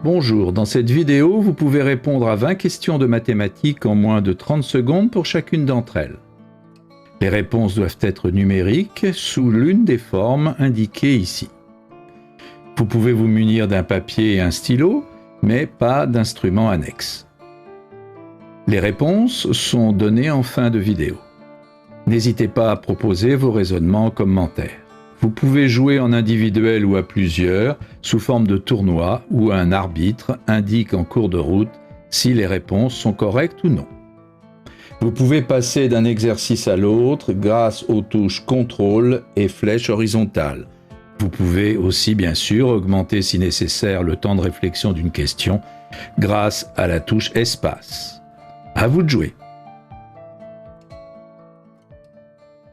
Bonjour, dans cette vidéo, vous pouvez répondre à 20 questions de mathématiques en moins de 30 secondes pour chacune d'entre elles. Les réponses doivent être numériques sous l'une des formes indiquées ici. Vous pouvez vous munir d'un papier et un stylo, mais pas d'instrument annexe. Les réponses sont données en fin de vidéo. N'hésitez pas à proposer vos raisonnements en commentaire. Vous pouvez jouer en individuel ou à plusieurs, sous forme de tournoi, où un arbitre indique en cours de route si les réponses sont correctes ou non. Vous pouvez passer d'un exercice à l'autre grâce aux touches contrôle et flèche horizontale. Vous pouvez aussi bien sûr augmenter si nécessaire le temps de réflexion d'une question grâce à la touche espace. À vous de jouer.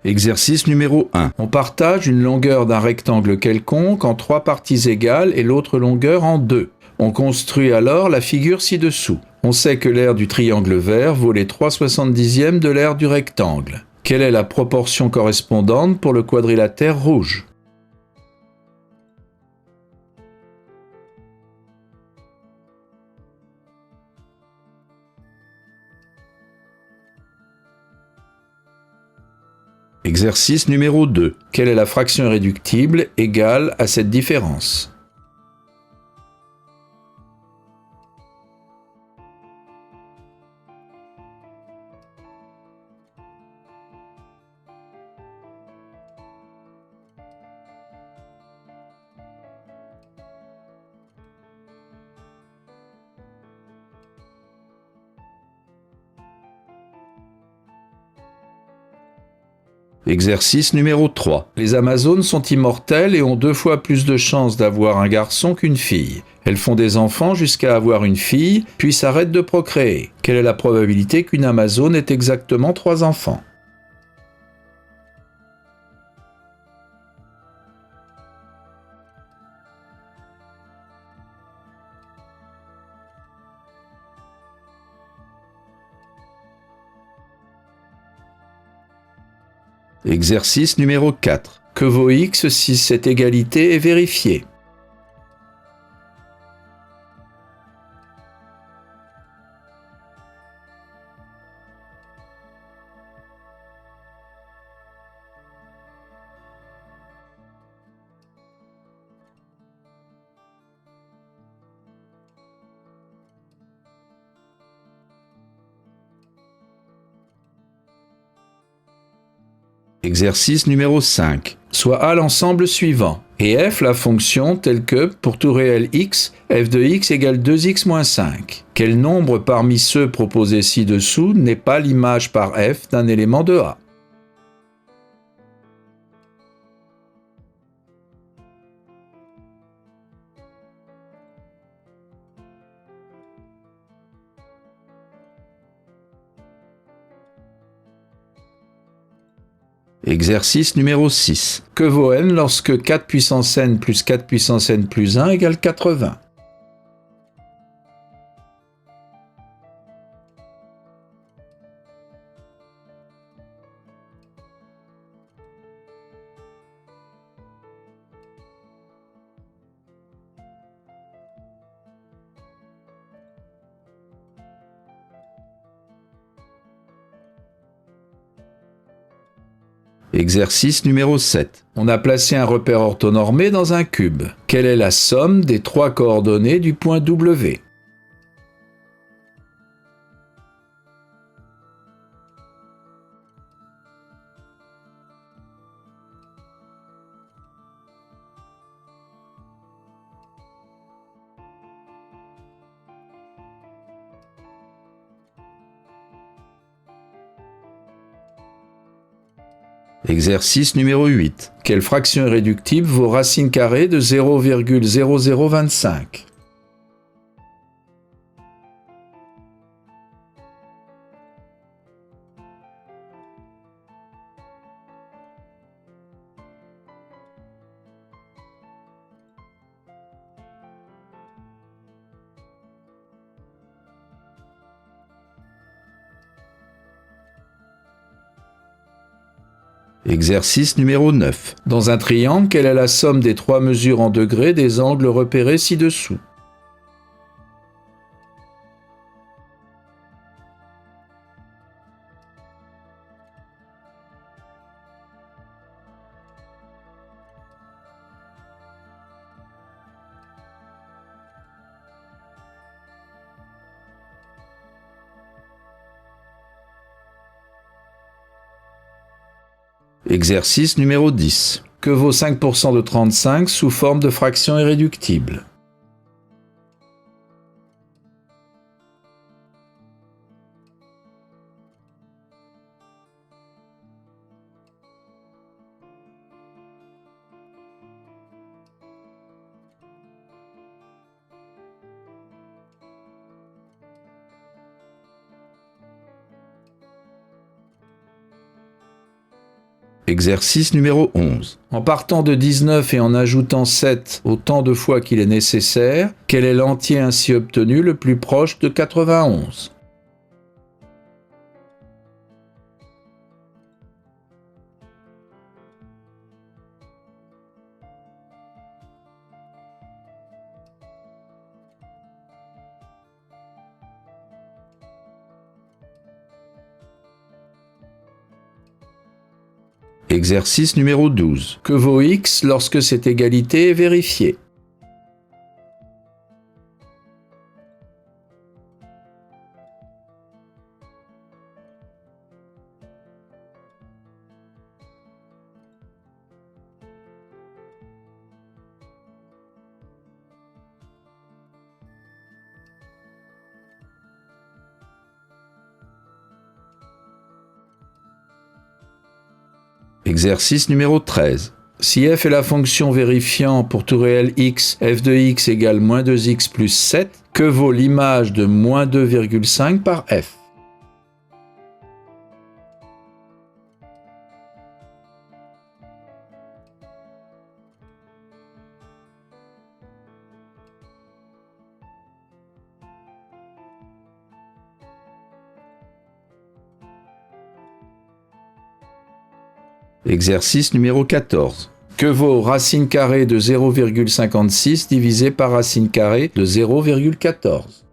Exercice numéro 1. On partage une longueur d'un rectangle quelconque en 3 parties égales et l'autre longueur en 2. On construit alors la figure ci-dessous. On sait que l'aire du triangle vert vaut les 3/70 de l'aire du rectangle. Quelle est la proportion correspondante pour le quadrilatère rouge ? Exercice numéro 2. Quelle est la fraction irréductible égale à cette différence ? Exercice numéro 3. Les Amazones sont immortelles et ont 2 fois plus de chances d'avoir un garçon qu'une fille. Elles font des enfants jusqu'à avoir une fille, puis s'arrêtent de procréer. Quelle est la probabilité qu'une Amazone ait exactement 3 enfants ? Exercice numéro 4. Que vaut x si cette égalité est vérifiée ? Exercice numéro 5. Soit A l'ensemble suivant, et f la fonction telle que, pour tout réel x, f de x égale 2x moins 5. Quel nombre parmi ceux proposés ci-dessous n'est pas l'image par f d'un élément de A ? Exercice numéro 6. Que vaut n lorsque 4 puissance n plus 4 puissance n plus 1 égale 80 ? Exercice numéro 7. On a placé un repère orthonormé dans un cube. Quelle est la somme des 3 coordonnées du point W ? Exercice numéro 8. Quelle fraction irréductible vaut racine carrée de 0,0025 ? Exercice numéro 9. Dans un triangle, quelle est la somme des 3 mesures en degrés des angles repérés ci-dessous ? Exercice numéro 10. Que vaut 5% de 35 sous forme de fraction irréductible? Exercice numéro 11. En partant de 19 et en ajoutant 7 autant de fois qu'il est nécessaire, quel est l'entier ainsi obtenu le plus proche de 91? Exercice numéro 12. Que vaut x lorsque cette égalité est vérifiée? Exercice numéro 13. Si f est la fonction vérifiant pour tout réel x, f de x égale moins 2x plus 7, que vaut l'image de moins 2,5 par f? Exercice numéro 14. Que vaut racine carrée de 0,56 divisé par racine carrée de 0,14?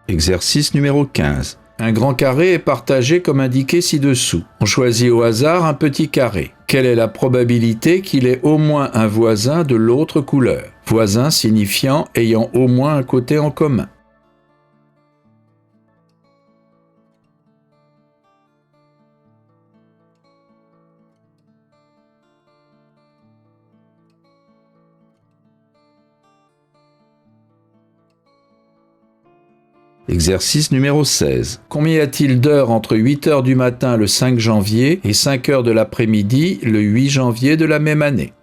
Exercice numéro 15. Un grand carré est partagé comme indiqué ci-dessous. On choisit au hasard un petit carré. Quelle est la probabilité qu'il ait au moins un voisin de l'autre couleur? Voisin signifiant ayant au moins un côté en commun. Exercice numéro 16. Combien y a-t-il d'heures entre 8 heures du matin le 5 janvier et 5 heures de l'après-midi le 8 janvier de la même année?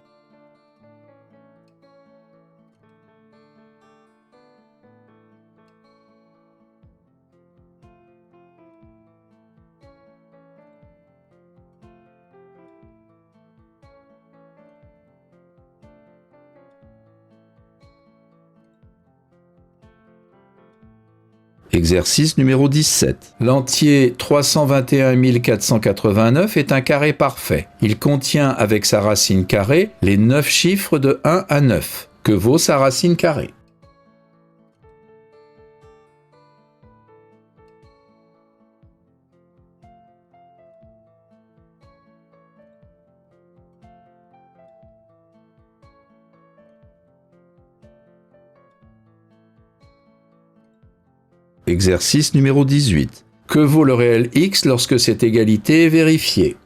Exercice numéro 17. L'entier 321 489 est un carré parfait. Il contient avec sa racine carrée les 9 chiffres de 1 à 9. Que vaut sa racine carrée? Exercice numéro 18. Que vaut le réel x lorsque cette égalité est vérifiée?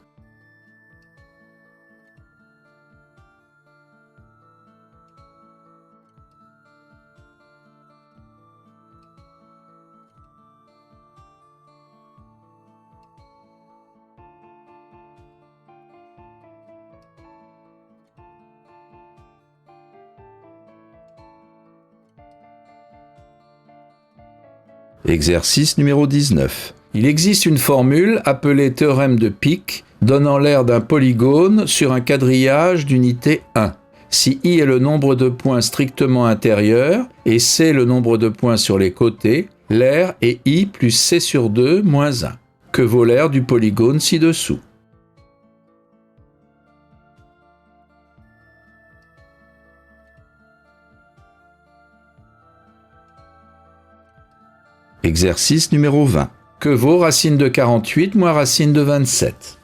Exercice numéro 19. Il existe une formule appelée théorème de Pick donnant l'aire d'un polygone sur un quadrillage d'unité 1. Si i est le nombre de points strictement intérieurs et c le nombre de points sur les côtés, l'aire est i plus c sur 2 moins 1. Que vaut l'aire du polygone ci-dessous? Exercice numéro 20. Que vaut racine de 48 moins racine de 27?